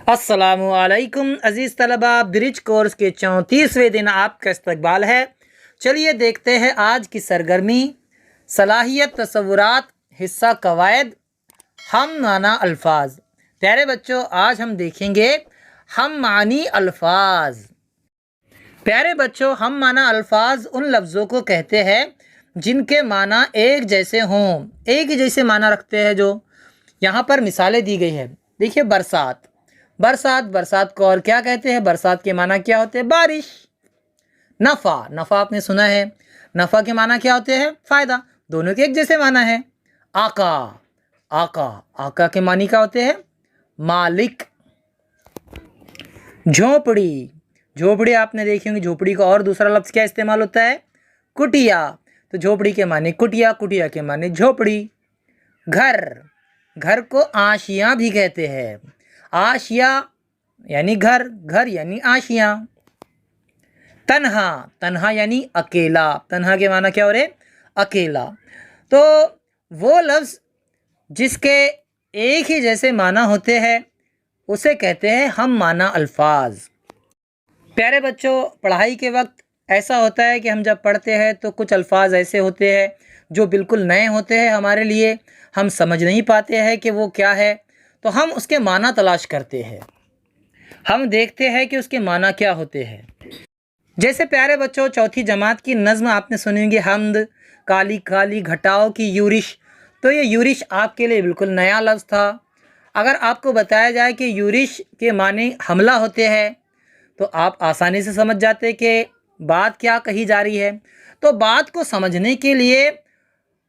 अस्सलामुअलैकुम अज़ीज़ तलबा, bridge course के 34वें दिन आपका इस्तकबाल है। चलिए देखते हैं आज की सरगर्मी। सलाहियत तसव्वुरात, हिस्सा कवायद, हम माना अल्फाज। प्यारे बच्चों, आज हम देखेंगे हम मानी अल्फाज। प्यारे बच्चों, हम माना अल्फाज उन लफ्ज़ों को कहते हैं जिनके माना एक जैसे हों, एक ही जैसे माना रखते हैं। जो यहाँ पर मिसालें दी गई है, देखिए बरसात। बरसात को और क्या कहते हैं? बरसात के माना क्या होते हैं? बारिश। नफ़ा, नफ़ा आपने सुना है, नफ़ा के माना क्या होते हैं? फ़ायदा। दोनों के एक जैसे माना है। आका, आका के मानी क्या होते हैं? मालिक। झोपड़ी, झोपड़ी आपने देखी होंगी। झोपड़ी का और दूसरा लफ्ज़ क्या इस्तेमाल होता है? कुटिया। तो झोपड़ी के माने कुटिया, कुटिया के माने झोपड़ी। घर, घर को आशियाँ भी कहते हैं। आशिया यानी घर, घर यानी आशियाँ। तन्हा, तन्हा यानी अकेला। तन्हा के माना क्या हो रहे? अकेला। तो वो लफ्ज़ जिसके एक ही जैसे माना होते हैं उसे कहते हैं हम माना अल्फाज। प्यारे बच्चों, पढ़ाई के वक्त ऐसा होता है कि हम जब पढ़ते हैं तो कुछ अल्फाज ऐसे होते हैं जो बिल्कुल नए होते हैं हमारे लिए, हम समझ नहीं पाते हैं कि वो क्या है, तो हम उसके माना तलाश करते हैं। हम देखते हैं कि उसके माना क्या होते हैं। जैसे प्यारे बच्चों, चौथी जमात की नज़्म आपने सुनी होगी, हमद, काली काली घटाओं की यूरिश। तो ये यूरिश आपके लिए बिल्कुल नया लफ्ज़ था। अगर आपको बताया जाए कि यूरिश के माने हमला होते हैं तो आप आसानी से समझ जाते कि बात क्या कही जा रही है। तो बात को समझने के लिए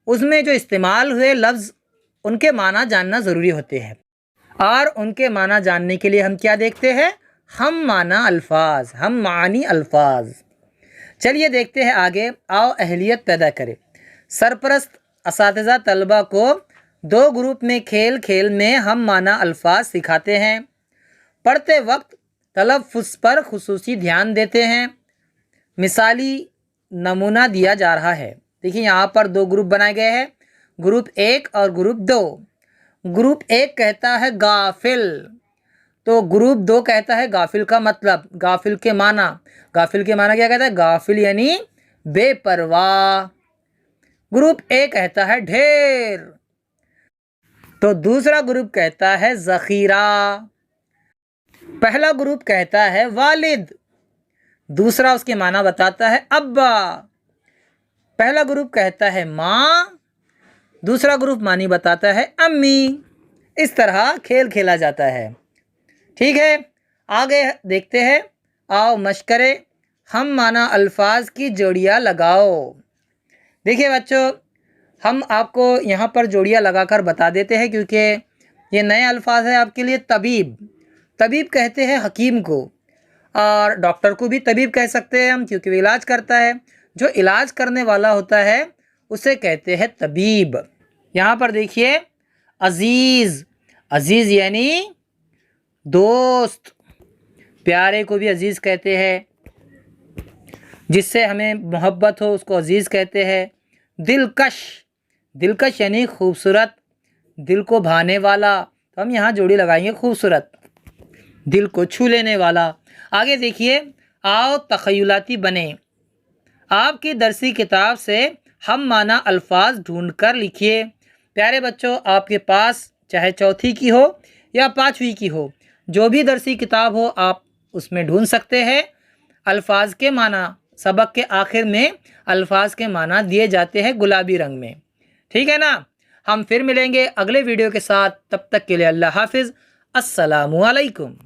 उसमें जो इस्तेमाल हुए लफ्ज़, उनके माना जानना ज़रूरी होते हैं। और उनके माना जानने के लिए हम क्या देखते हैं? हम माना अल्फाज, हम मानी अल्फाज। चलिए देखते हैं आगे। आओ अहलियत पैदा करें। सरपरस्त असातिज़ा तलबा को दो ग्रुप में खेल खेल में हम माना अल्फाज सिखाते हैं। पढ़ते वक्त तलफ़्फ़ुज़ पर खुसूसी ध्यान देते हैं। मिसाली नमूना दिया जा रहा है। देखिए यहाँ पर दो ग्रुप बनाए गए हैं, ग्रुप 1 और ग्रुप 2। ग्रुप 1 कहता है गाफिल, तो ग्रुप 2 कहता है गाफिल का मतलब, गाफिल के माना। गाफिल के माना क्या कहता है? गाफिल यानी बेपरवाह। ग्रुप 1 कहता है ढेर, तो दूसरा ग्रुप कहता है ज़ख़ीरा। पहला ग्रुप कहता है वालिद, दूसरा उसके माना बताता है अब्बा। पहला ग्रुप कहता है माँ, दूसरा ग्रुप मानी बताता है अम्मी। इस तरह खेल खेला जाता है। ठीक है, आगे देखते हैं। आओ मशकरे, हम माना अल्फाज की जोड़ियाँ लगाओ। देखिए बच्चों, हम आपको यहाँ पर जोड़ियाँ लगाकर बता देते हैं क्योंकि ये नए अल्फाज है आपके लिए। तबीब, तबीब कहते हैं हकीम को, और डॉक्टर को भी तबीब कह सकते हैं हम क्योंकि वो इलाज करता है। जो इलाज करने वाला होता है उसे कहते हैं तबीब। यहाँ पर देखिए अज़ीज़, अज़ीज़ यानी दोस्त। प्यारे को भी अज़ीज़ कहते हैं, जिससे हमें मोहब्बत हो उसको अज़ीज़ कहते हैं। दिलकश, दिलकश यानी खूबसूरत, दिल को भाने वाला, तो हम यहाँ जोड़ी लगाएंगे खूबसूरत, दिल को छू लेने वाला। आगे देखिए, आओ तख़य्युलाती बने। आपकी दरसी किताब से हम माना अल्फाज ढूंढ कर लिखिए। प्यारे बच्चों, आपके पास चाहे चौथी की हो या 5वीं की हो, जो भी दरसी किताब हो आप उसमें ढूंढ सकते हैं। अल्फाज के माना सबक के आखिर में अल्फाज के माना दिए जाते हैं गुलाबी रंग में। ठीक है ना? हम फिर मिलेंगे अगले वीडियो के साथ। तब तक के लिए अल्लाह हाफिज़। अस्सलामु अलैकुम।